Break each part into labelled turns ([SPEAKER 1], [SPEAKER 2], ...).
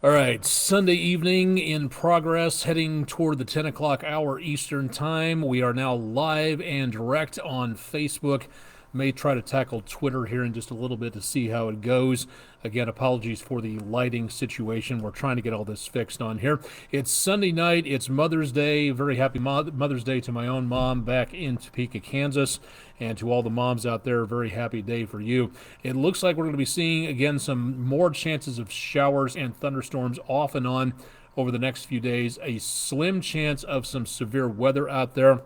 [SPEAKER 1] All right, Sunday evening in progress, heading toward the 10 o'clock hour Eastern Time. We are now live and direct on Facebook. May try to tackle Twitter here in just a little bit to see how it goes. Again, apologies for the lighting situation. We're trying to get all this fixed on here. It's Sunday night. It's Mother's Day. Very happy Mother's Day to my own mom back in Topeka, Kansas. And to all the moms out there, very happy day for you. It looks like we're going to be seeing, again, some more chances of showers and thunderstorms off and on over the next few days. A slim chance of some severe weather out there.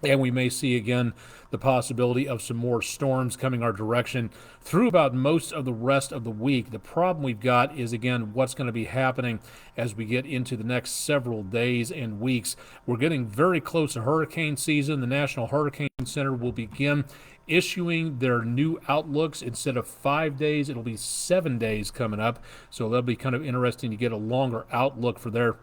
[SPEAKER 1] And we may see again the possibility of some more storms coming our direction through about most of the rest of the week. The problem we've got is, again, what's going to be happening as we get into the next several days and weeks. We're getting very close to hurricane season. The National Hurricane Center will begin issuing their new outlooks. Instead of 5 days, it'll be 7 days coming up. So that'll be kind of interesting to get a longer outlook for their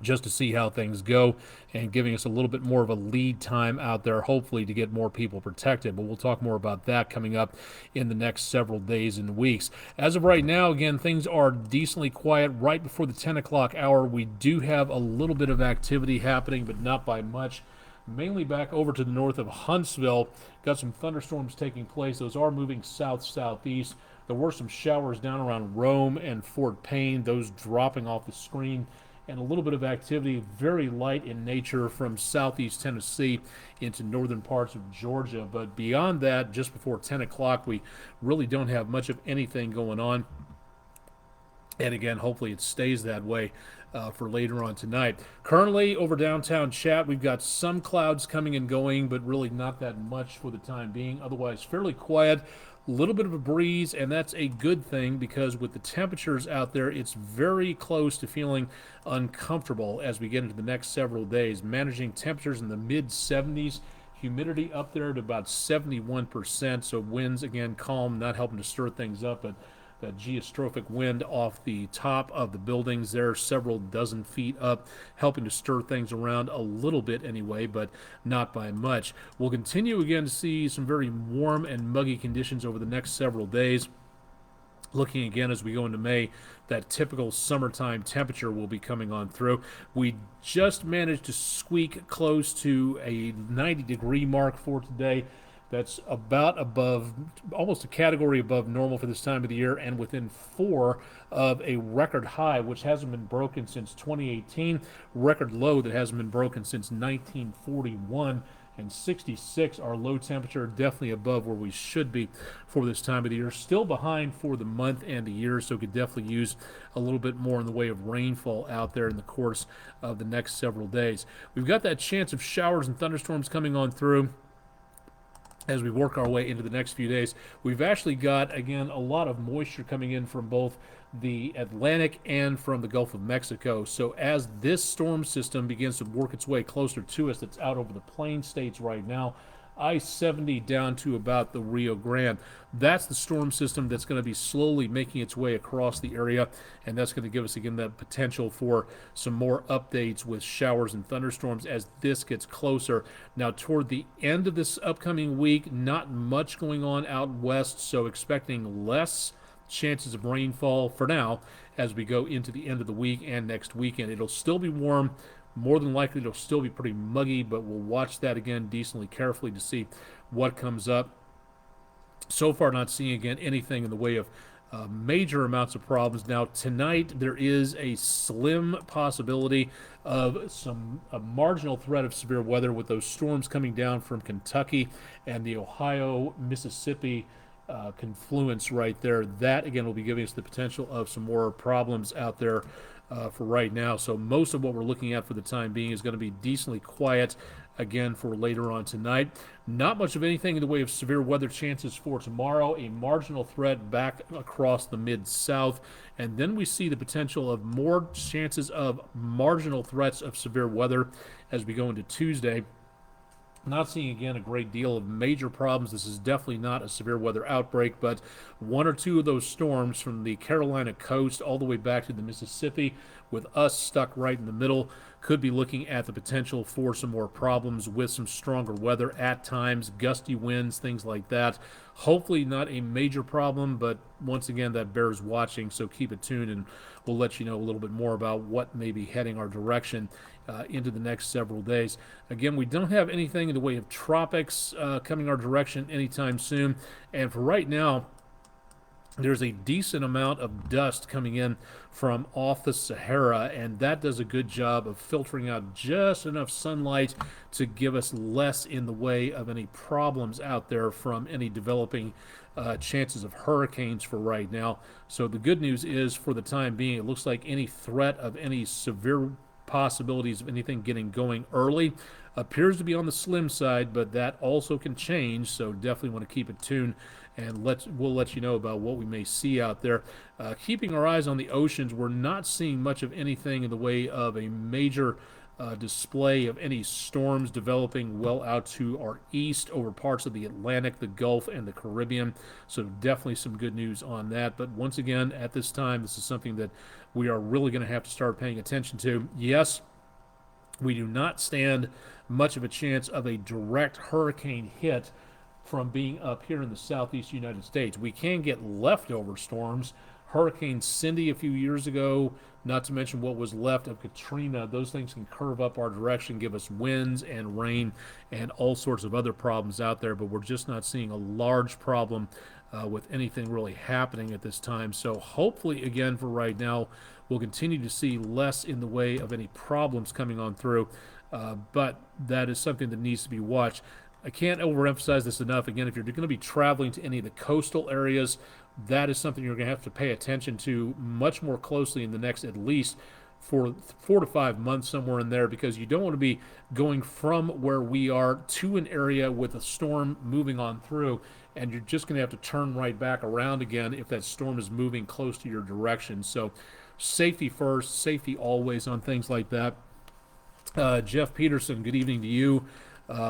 [SPEAKER 1] just to see how things go and giving us a little bit more of a lead time out there, hopefully to get more people protected. But we'll talk more about that coming up in the next several days and weeks. As of right now, again, things are decently quiet right before the 10 o'clock hour. We do have a little bit of activity happening, but not by much. Mainly back over to the north of Huntsville. Got some thunderstorms taking place. Those are moving south-southeast. There were some showers down around Rome and Fort Payne, those dropping off the screen. And a little bit of activity, very light in nature, from southeast Tennessee into northern parts of Georgia. But beyond that, just before 10 o'clock, we really don't have much of anything going on. And again, hopefully it stays that way for later on tonight. Currently, over downtown Chat, we've got some clouds coming and going, but really not that much for the time being. Otherwise, fairly quiet. A little bit of a breeze, and that's a good thing because with the temperatures out there, it's very close to feeling uncomfortable as we get into the next several days. Managing temperatures in the mid-70s, humidity up there at about 71%, so winds, again, calm, not helping to stir things up, but that geostrophic wind off the top of the buildings there, several dozen feet up, helping to stir things around a little bit anyway, but not by much. We'll continue again to see some very warm and muggy conditions over the next several days. Looking again as we go into May, that typical summertime temperature will be coming on through. We just managed to squeak close to a 90-degree mark for today. That's about above, almost a category above normal for this time of the year, and within 4 of a record high, which hasn't been broken since 2018, record low that hasn't been broken since 1941, and 66, our low temperature, definitely above where we should be for this time of the year. Still behind for the month and the year, so could definitely use a little bit more in the way of rainfall out there in the course of the next several days. We've got that chance of showers and thunderstorms coming on through as we work our way into the next few days. We've actually got, again, a lot of moisture coming in from both the Atlantic and from the Gulf of Mexico. So as this storm system begins to work its way closer to us, that's out over the plain states right now, I-70 down to about the Rio Grande. That's the storm system that's going to be slowly making its way across the area, and that's going to give us, again, that potential for some more updates with showers and thunderstorms as this gets closer. Now, toward the end of this upcoming week, not much going on out west, so expecting less chances of rainfall for now as we go into the end of the week and next weekend. It'll still be warm. More than likely, it'll still be pretty muggy, but we'll watch that again decently carefully to see what comes up. So far, not seeing, again, anything in the way of major amounts of problems. Now, tonight, there is a slim possibility of a marginal threat of severe weather with those storms coming down from Kentucky and the Ohio-Mississippi confluence right there. That, again, will be giving us the potential of some more problems out there for right now. So most of what we're looking at for the time being is going to be decently quiet again for later on tonight. Not much of anything in the way of severe weather chances for tomorrow. A marginal threat back across the mid-south. And then we see the potential of more chances of marginal threats of severe weather as we go into Tuesday. Not seeing, again, a great deal of major problems. This is definitely not a severe weather outbreak, but 1 or 2 of those storms from the Carolina coast all the way back to the Mississippi, with us stuck right in the middle, could be looking at the potential for some more problems with some stronger weather at times, gusty winds, things like that. Hopefully not a major problem, but once again, that bears watching, so keep it tuned, and we'll let you know a little bit more about what may be heading our direction into the next several days. Again, we don't have anything in the way of tropics coming our direction anytime soon, and for right now, there's a decent amount of dust coming in from off the Sahara, and that does a good job of filtering out just enough sunlight to give us less in the way of any problems out there from any developing chances of hurricanes for right now. So the good news is, for the time being, it looks like any threat of any severe possibilities of anything getting going early appears to be on the slim side, but that also can change, so definitely want to keep it tuned, and we'll let you know about what we may see out there. Keeping our eyes on the oceans, we're not seeing much of anything in the way of a major display of any storms developing well out to our east over parts of the Atlantic, the Gulf, and the Caribbean. So definitely some good news on that. But once again, at this time, this is something that we are really going to have to start paying attention to. Yes, we do not stand much of a chance of a direct hurricane hit from being up here in the southeast United States. We can get leftover storms. Hurricane Cindy a few years ago, not to mention what was left of Katrina, those things can curve up our direction, give us winds and rain and all sorts of other problems out there, but we're just not seeing a large problem with anything really happening at this time. So hopefully, again, for right now, we'll continue to see less in the way of any problems coming on through, but that is something that needs to be watched. I can't overemphasize this enough. Again, if you're going to be traveling to any of the coastal areas, that is something you're going to have to pay attention to much more closely in the next at least 4 to 5 months, somewhere in there, because you don't want to be going from where we are to an area with a storm moving on through, and you're just going to have to turn right back around again if that storm is moving close to your direction. So safety first, safety always on things like that. Jeff Peterson, good evening to you.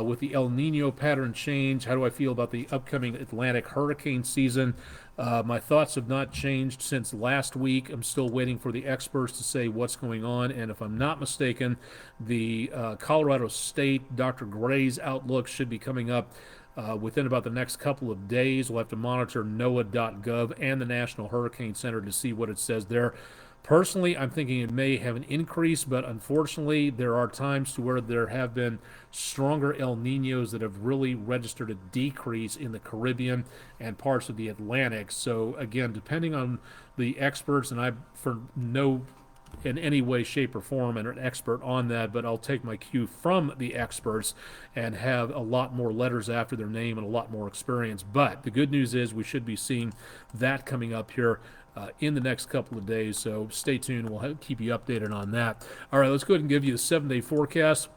[SPEAKER 1] With the El Nino pattern change, how do I feel about the upcoming Atlantic hurricane season? My thoughts have not changed since last week. I'm still waiting for the experts to say what's going on, and if I'm not mistaken, the Colorado State Dr. Gray's outlook should be coming up within about the next couple of days. We'll have to monitor NOAA.gov and the National Hurricane Center to see what it says there. Personally, I'm thinking it may have an increase, but unfortunately, there are times to where there have been stronger El Niños that have really registered a decrease in the Caribbean and parts of the Atlantic. So again, depending on the experts, and I, for no in any way, shape, or form, and an expert on that, but I'll take my cue from the experts and have a lot more letters after their name and a lot more experience. But the good news is we should be seeing that coming up here in the next couple of days, so stay tuned. We'll keep you updated on that. All right, let's go ahead and give you the 7-day forecast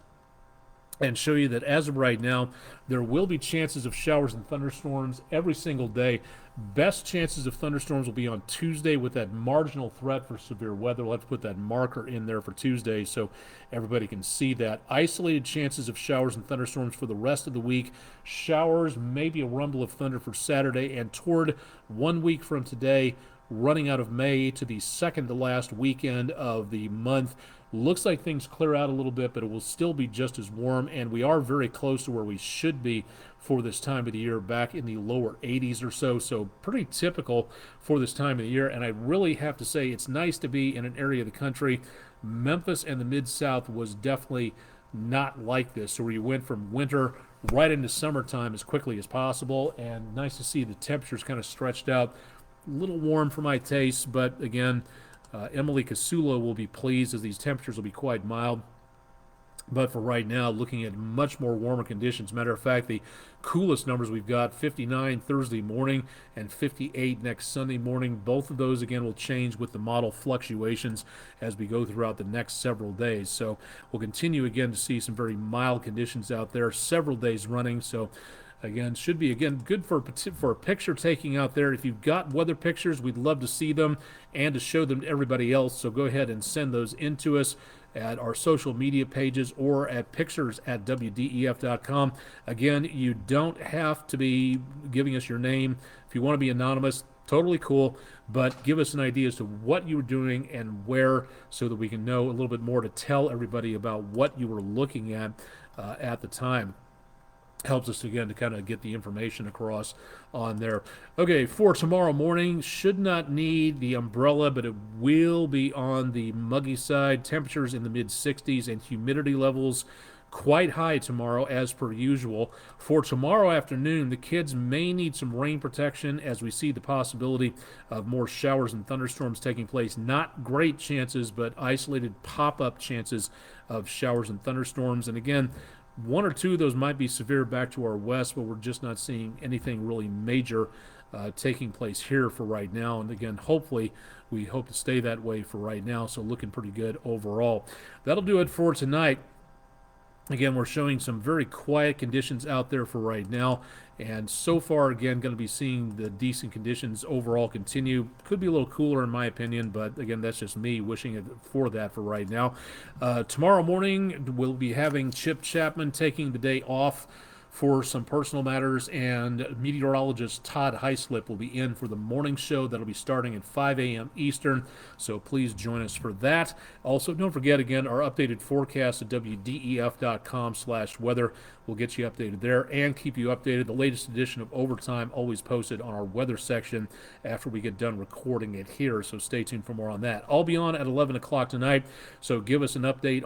[SPEAKER 1] and show you that as of right now, there will be chances of showers and thunderstorms every single day. Best chances of thunderstorms will be on Tuesday with that marginal threat for severe weather. We'll have to put that marker in there for Tuesday so everybody can see that. Isolated chances of showers and thunderstorms for the rest of the week. Showers, maybe a rumble of thunder for Saturday, and toward 1 week from today, running out of May to the second to last weekend of the month. Looks like things clear out a little bit, but it will still be just as warm, and we are very close to where we should be for this time of the year, back in the lower 80s or so, so pretty typical for this time of the year. And I really have to say it's nice to be in an area of the country. Memphis and the Mid-South was definitely not like this, so where you went from winter right into summertime as quickly as possible, and nice to see the temperatures kind of stretched out. A little warm for my taste, but again, Emily Casula will be pleased as these temperatures will be quite mild. But for right now, looking at much more warmer conditions. Matter of fact, the coolest numbers we've got, 59 Thursday morning and 58 next Sunday morning. Both of those, again, will change with the model fluctuations as we go throughout the next several days. So we'll continue, again, to see some very mild conditions out there several days running. So again, should be, again, good for picture taking out there. If you've got weather pictures, we'd love to see them and to show them to everybody else. So go ahead and send those in to us at our social media pages or at pictures@wdef.com. Again, you don't have to be giving us your name. If you want to be anonymous, Totally cool, but give us an idea as to what you were doing and where so that we can know a little bit more to tell everybody about what you were looking at the time. Helps us again to kind of get the information across on there. Okay, for tomorrow morning, should not need the umbrella, but it will be on the muggy side. Temperatures in the mid 60s and humidity levels quite high tomorrow as per usual. For tomorrow afternoon, the kids may need some rain protection as we see the possibility of more showers and thunderstorms taking place. Not great chances, but isolated pop-up chances of showers and thunderstorms. And again, one or two of those might be severe back to our west, but we're just not seeing anything really major taking place here for right now. And again, hopefully, we hope to stay that way for right now. So looking pretty good overall. That'll do it for tonight. Again, we're showing some very quiet conditions out there for right now. And so far, again, going to be seeing the decent conditions overall continue. Could be a little cooler in my opinion, but again, that's just me wishing it for that for right now. Tomorrow morning, we'll be having Chip Chapman taking the day off for some personal matters, and meteorologist Todd Heislip will be in for the morning show. That'll be starting at 5 a.m. Eastern, so please join us for that. Also, don't forget, again, our updated forecast at wdef.com/weather. We'll get you updated there and keep you updated. The latest edition of Overtime always posted on our weather section after we get done recording it here, so stay tuned for more on that. I'll be on at 11 o'clock tonight, so give us an update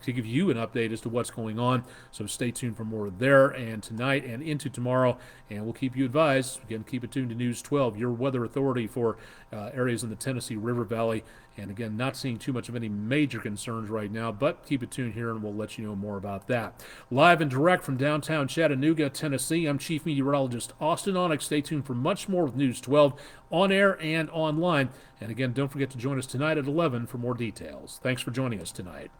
[SPEAKER 1] to give you an update as to what's going on, so stay tuned for more there and tonight and into tomorrow, and we'll keep you advised. Again, keep it tuned to News 12, your weather authority for areas in the Tennessee River Valley. And again, not seeing too much of any major concerns right now, but keep it tuned here and we'll let you know more about that. Live and direct from downtown Chattanooga, Tennessee, I'm Chief Meteorologist Austin Onyx. Stay tuned for much more with News 12 on air and online. And again, don't forget to join us tonight at 11 for more details. Thanks for joining us tonight.